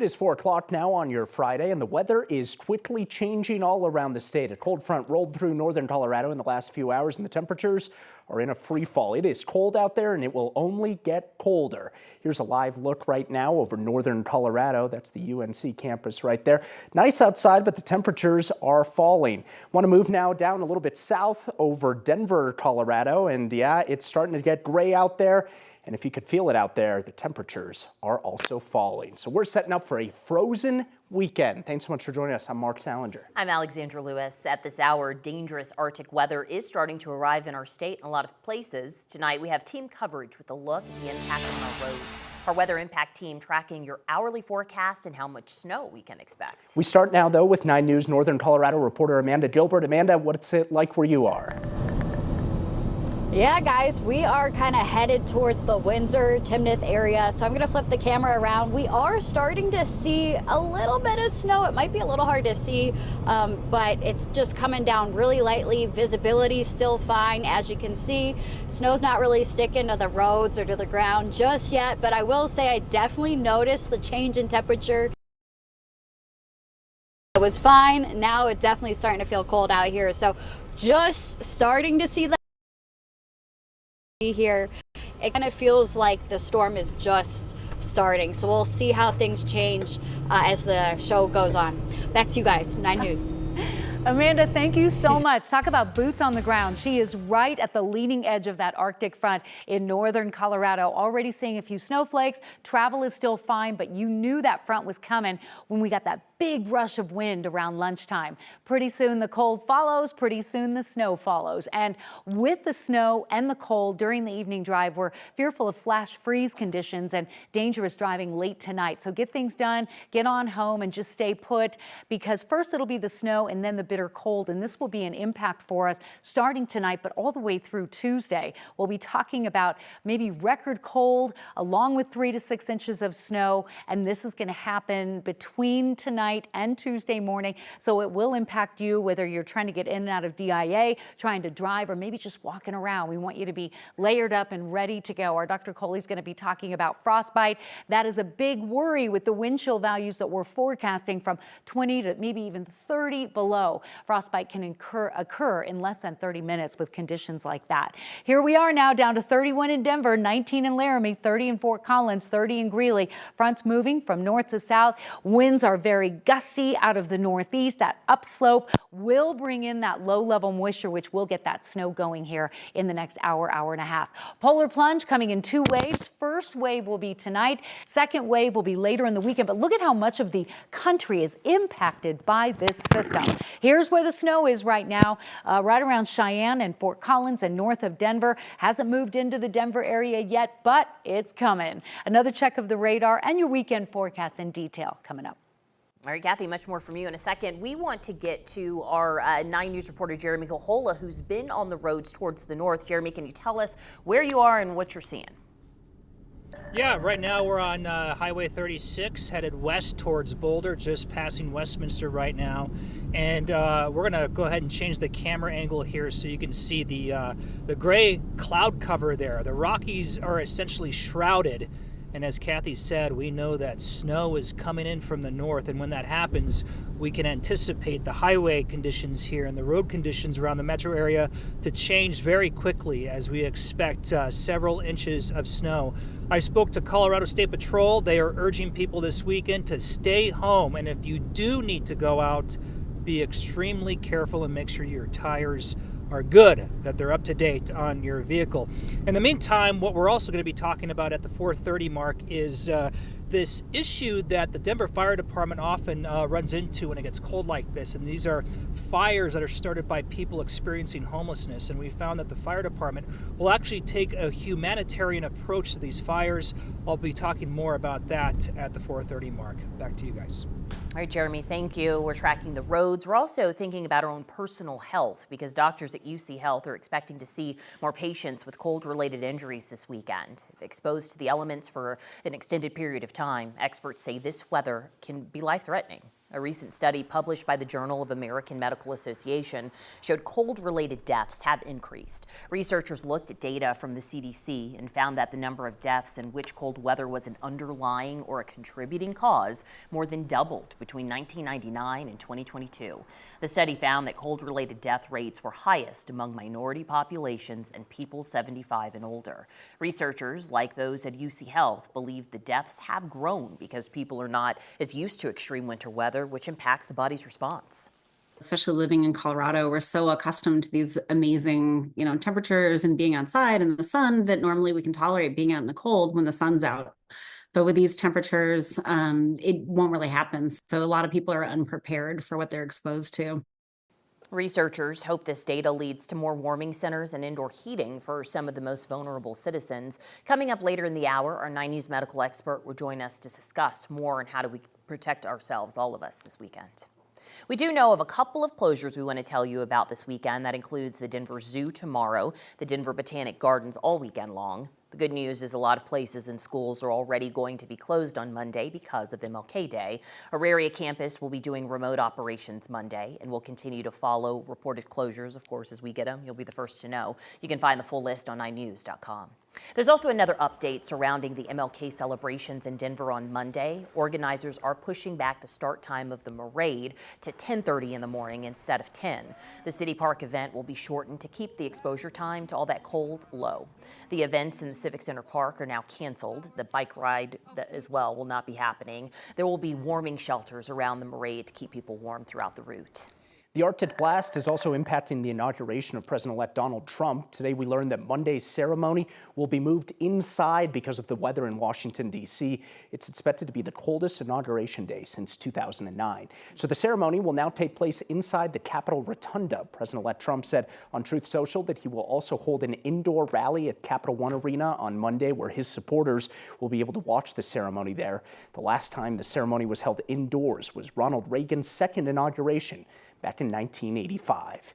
It is 4 o'clock now on your Friday, and the weather is quickly changing all around the state. A cold front rolled through northern Colorado in the last few hours, and the temperatures are in a free fall. It is cold out there, and it will only get colder. Here's a live look right now over northern Colorado. That's the UNC campus right there. Nice outside, but the temperatures are falling. Want to move now down a little bit south over Denver, Colorado, and yeah, it's starting to get gray out there. And if you could feel it out there, the temperatures are also falling. So we're setting up for a frozen weekend. Thanks so much for joining us. I'm Mark Salinger. I'm Alexandra Lewis. At this hour, dangerous Arctic weather is starting to arrive in our state in a lot of places. Tonight, we have team coverage with a look at the impact on our roads. Our weather impact team tracking your hourly forecast and how much snow we can expect. We start now, though, with 9 News Northern Colorado reporter Amanda Gilbert. Amanda, what's it like where you are? Yeah, guys, we are kind of headed towards the Windsor, Timnath area. So I'm going to flip the camera around. We are starting to see a little bit of snow. It might be a little hard to see, but it's just coming down really lightly. Visibility still fine. As you can see, snow's not really sticking to the roads or to the ground just yet. But I will say I definitely noticed the change in temperature. It was fine. Now it's definitely starting to feel cold out here. So just starting to see that here. It kind of feels like the storm is just starting, so we'll see how things change as the show goes on. Back to you guys. 9 News. Amanda, thank you so much. Talk about boots on the ground. She is right at the leading edge of that Arctic front in northern Colorado. Already seeing a few snowflakes. Travel is still fine, but you knew that front was coming when we got that big rush of wind around lunchtime. Pretty soon the cold follows. Pretty soon the snow follows. And with the snow and the cold during the evening drive, we're fearful of flash freeze conditions and dangerous driving late tonight. So get things done, get on home, and just stay put, because first it'll be the snow and then the bitter cold, and this will be an impact for us starting tonight, but all the way through Tuesday. We'll be talking about maybe record cold along with 3 to 6 inches of snow, and this is going to happen between tonight and Tuesday morning, so it will impact you whether you're trying to get in and out of DIA, trying to drive, or maybe just walking around. We want you to be layered up and ready to go. Our Dr. Coley's going to be talking about frostbite. That is a big worry with the wind chill values that we're forecasting from 20 to maybe even 30 below. Frostbite can occur in less than 30 minutes with conditions like that. Here we are now down to 31 in Denver, 19 in Laramie, 30 in Fort Collins, 30 in Greeley. Fronts moving from north to south. Winds are very gusty out of the northeast. That upslope will bring in that low level moisture, which will get that snow going here in the next hour, hour and a half. Polar plunge coming in 2 waves. First wave will be tonight. Second wave will be later in the weekend. But look at how much of the country is impacted by this system. Here's where the snow is right now, right around Cheyenne and Fort Collins and north of Denver. Hasn't moved into the Denver area yet, but it's coming. Another check of the radar and your weekend forecast in detail coming up. All right, Kathy, much more from you in a second. We want to get to our 9 News reporter, Jeremy Kohola, who's been on the roads towards the north. Jeremy, can you tell us where you are and what you're seeing? Yeah, right now we're on Highway 36, headed west towards Boulder, just passing Westminster right now. And we're going to go ahead and change the camera angle here so you can see the gray cloud cover there. The Rockies are essentially shrouded. And as Kathy said, we know that snow is coming in from the north, and when that happens, we can anticipate the highway conditions here and the road conditions around the metro area to change very quickly as we expect several inches of snow. I spoke to Colorado State Patrol. They are urging people this weekend to stay home, and if you do need to go out, be extremely careful and make sure your tires are good, that they're up to date on your vehicle. In the meantime, what we're also going to be talking about at the 4:30 mark is this issue that the Denver Fire Department often runs into when it gets cold like this, and these are fires that are started by people experiencing homelessness. And we found that the fire department will actually take a humanitarian approach to these fires. I'll be talking more about that at the 4:30 mark. Back to you guys. All right, Jeremy, thank you. We're tracking the roads. We're also thinking about our own personal health, because doctors at UC Health are expecting to see more patients with cold-related injuries this weekend. If exposed to the elements for an extended period of time, experts say this weather can be life-threatening. A recent study published by the Journal of American Medical Association showed cold-related deaths have increased. Researchers looked at data from the CDC and found that the number of deaths in which cold weather was an underlying or a contributing cause more than doubled between 1999 and 2022. The study found that cold-related death rates were highest among minority populations and people 75 and older. Researchers, like those at UC Health, believe the deaths have grown because people are not as used to extreme winter weather, which impacts the body's response. Especially living in Colorado, we're so accustomed to these amazing, temperatures and being outside in the sun that normally we can tolerate being out in the cold when the sun's out. But with these temperatures, it won't really happen. So a lot of people are unprepared for what they're exposed to. Researchers hope this data leads to more warming centers and indoor heating for some of the most vulnerable citizens. Coming up later in the hour, our 9 News medical expert will join us to discuss more on how do we protect ourselves, all of us, this weekend. We do know of a couple of closures we want to tell you about this weekend. That includes the Denver Zoo tomorrow, the Denver Botanic Gardens all weekend long. The good news is a lot of places and schools are already going to be closed on Monday because of MLK Day. Auraria campus will be doing remote operations Monday, and we'll continue to follow reported closures, of course, as we get them. You'll be the first to know. You can find the full list on 9news.com. There's also another update surrounding the MLK celebrations in Denver on Monday. Organizers are pushing back the start time of the parade to 10:30 in the morning instead of 10. The City Park event will be shortened to keep the exposure time to all that cold low. The events in the Civic Center Park are now canceled. The bike ride as well will not be happening. There will be warming shelters around the parade to keep people warm throughout the route. The Arctic blast is also impacting the inauguration of President-elect Donald Trump. Today, we learned that Monday's ceremony will be moved inside because of the weather in Washington, D.C. It's expected to be the coldest inauguration day since 2009. So the ceremony will now take place inside the Capitol Rotunda. President-elect Trump said on Truth Social that he will also hold an indoor rally at Capital One Arena on Monday, where his supporters will be able to watch the ceremony there. The last time the ceremony was held indoors was Ronald Reagan's second inauguration back in 1985.